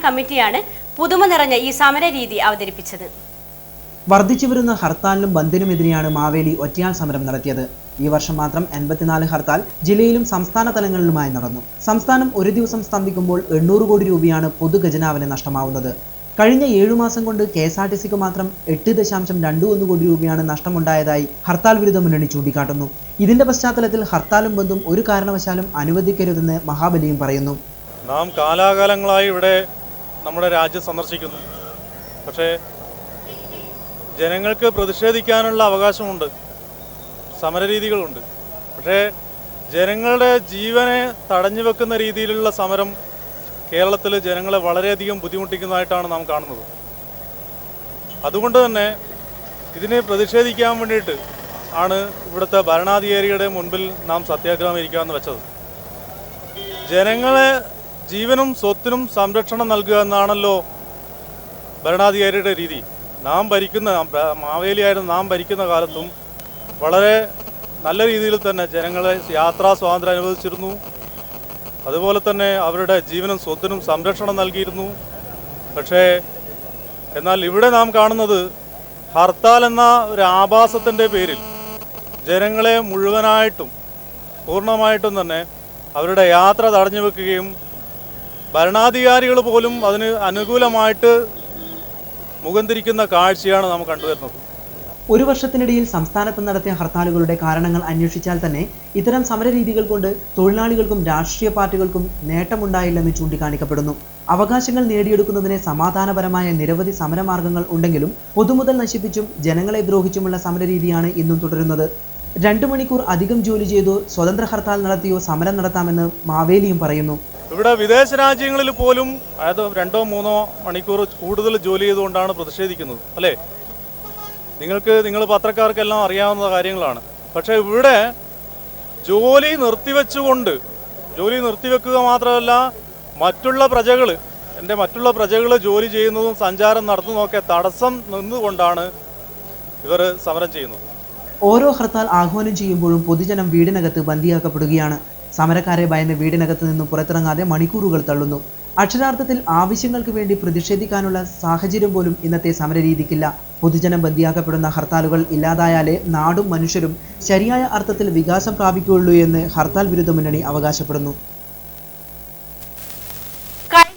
കമ്മിറ്റിയാണ് പുതുമ നിറഞ്ഞ ഈ സമര രീതി അവതരിപ്പിച്ചത്. വർദ്ധിച്ചു വരുന്ന ഹർത്താലിനും ബന്ദിനുമെതിരെയാണ് മാവേലി ഒറ്റയാൾ സമരം നടത്തിയത്. ഈ വർഷം മാത്രം 84 ഹർത്താൽ ജില്ലയിലും സംസ്ഥാന തലങ്ങളിലുമായി നടന്നു. സംസ്ഥാനം ഒരു ദിവസം സ്തംഭിക്കുമ്പോൾ 800 കോടി രൂപയാണ് പൊതുഖജനാവിന് നഷ്ടമാവുന്നത്. കഴിഞ്ഞ 7 മാസം കൊണ്ട് KSRTCക്ക് മാത്രം 8.21 കോടി രൂപയാണ് നഷ്ടമുണ്ടായതായി ഹർത്താൽ വിരുദ്ധ മുന്നണി ചൂണ്ടിക്കാട്ടുന്നു. ഇതിന്റെ പശ്ചാത്തലത്തിൽ ഹർത്താലും ബന്ദും ഒരു കാരണവശാലും അനുവദിക്കരുതെന്ന് മഹാബലിയും പറയുന്നു. നാം കാലാകാലങ്ങളായി ഇവിടെ നമ്മുടെ രാജ്യം സന്ദർശിക്കുന്നു. പക്ഷേ ജനങ്ങൾക്ക് പ്രതിഷേധിക്കാനുള്ള അവകാശമുണ്ട്, സമരരീതികളുണ്ട്. പക്ഷേ ജനങ്ങളുടെ ജീവനെ തടഞ്ഞു വെക്കുന്ന രീതിയിലുള്ള സമരം കേരളത്തിൽ ജനങ്ങളെ വളരെയധികം ബുദ്ധിമുട്ടിക്കുന്നതായിട്ടാണ് നാം കാണുന്നത്. അതുകൊണ്ട് തന്നെ ഇതിനെ പ്രതിഷേധിക്കാൻ വേണ്ടിയിട്ട് ആണ് ഇവിടുത്തെ ഭരണാധികാരിയുടെ മുൻപിൽ നാം സത്യാഗ്രഹം ഇരിക്കാമെന്ന് വെച്ചത്. ജനങ്ങളെ ജീവനും സ്വത്തിനും സംരക്ഷണം നൽകുക എന്നാണല്ലോ ഭരണാധികാരിയുടെ രീതി. നാം ഭരിക്കുന്ന മാവേലിയായിരുന്നു നാം ഭരിക്കുന്ന കാലത്തും വളരെ നല്ല രീതിയിൽ തന്നെ ജനങ്ങളെ യാത്രാ സ്വാതന്ത്ര്യം അനുവദിച്ചിരുന്നു. അതുപോലെ തന്നെ അവരുടെ ജീവനും സ്വത്തിനും സംരക്ഷണം നൽകിയിരുന്നു. പക്ഷേ എന്നാൽ ഇവിടെ നാം കാണുന്നത് ഹർത്താൽ എന്ന ഒരു ആഭാസത്തിൻ്റെ പേരിൽ ജനങ്ങളെ മുഴുവനായിട്ടും പൂർണ്ണമായിട്ടും തന്നെ അവരുടെ യാത്ര തടഞ്ഞു വെക്കുകയും ഭരണാധികാരികൾ പോലും അതിന് അനുകൂലമായിട്ട് മുഖം തിരിക്കുന്ന കാഴ്ചയാണ് നാം കണ്ടുവരുന്നത്. ഒരു വർഷത്തിനിടയിൽ സംസ്ഥാനത്ത് നടത്തിയ ഹർത്താലുകളുടെ കാരണങ്ങൾ അന്വേഷിച്ചാൽ തന്നെ ഇത്തരം സമരരീതികൾ കൊണ്ട് തൊഴിലാളികൾക്കും രാഷ്ട്രീയ പാർട്ടികൾക്കും നേട്ടമുണ്ടായില്ലെന്ന് ചൂണ്ടിക്കാണിക്കപ്പെടുന്നു. അവകാശങ്ങൾ നേടിയെടുക്കുന്നതിന് സമാധാനപരമായ നിരവധി സമരമാർഗങ്ങൾ ഉണ്ടെങ്കിലും പൊതുമുതൽ നശിപ്പിച്ചും ജനങ്ങളെ ദ്രോഹിച്ചുമുള്ള സമരരീതിയാണ് ഇന്നും തുടരുന്നത്. 2 മണിക്കൂർ അധികം ജോലി ചെയ്തോ സ്വതന്ത്ര ഹർത്താൽ നടത്തിയോ സമരം നടത്താമെന്ന് മാവേലിയും പറയുന്നു. ഇവിടെ വിദേശ രാജ്യങ്ങളിൽ പോലും അതായത് 2-3 മണിക്കൂർ കൂടുതൽ ജോലി ചെയ്തുകൊണ്ടാണ് പ്രതിഷേധിക്കുന്നത്, അല്ലേ? നിങ്ങൾ പത്രക്കാർക്കെല്ലാം അറിയാവുന്ന കാര്യങ്ങളാണ്. പക്ഷേ ഇവിടെ ജോലി നിർത്തിവെക്കുക മാത്രമല്ല, മറ്റുള്ള പ്രജകൾ ജോലി ചെയ്യുന്നതും സഞ്ചാരം നടത്തുന്നതൊക്കെ തടസ്സം നിന്നുകൊണ്ടാണ് ഇവർ സമരം ചെയ്യുന്നത്. ഓരോ ഹർത്താൽ ആഹ്വാനം ചെയ്യുമ്പോഴും പൊതുജനം വീടിനകത്ത് ബന്ദിയാക്കപ്പെടുകയാണ്. സമരക്കാരെ ഭയന്ന് വീടിനകത്ത് നിന്ന് പുറത്തിറങ്ങാതെ മണിക്കൂറുകൾ തള്ളുന്നു. അക്ഷരാർത്ഥത്തിൽ ആവശ്യങ്ങൾക്ക് വേണ്ടി പ്രതിഷേധിക്കാനുള്ള സാഹചര്യം പോലും ഇന്നത്തെ സമരരീതിക്കില്ല. പൊതുജനം ബന്ദിയാക്കപ്പെടുന്ന ഹർത്താലുകൾ ഇല്ലാതായാലേ നാടും മനുഷ്യരും ശരിയായ അർത്ഥത്തിൽ വികാസം പ്രാപിക്കുകയുള്ളൂ എന്ന് ഹർത്താൽ വിരുദ്ധ മുന്നണി അവകാശപ്പെടുന്നു.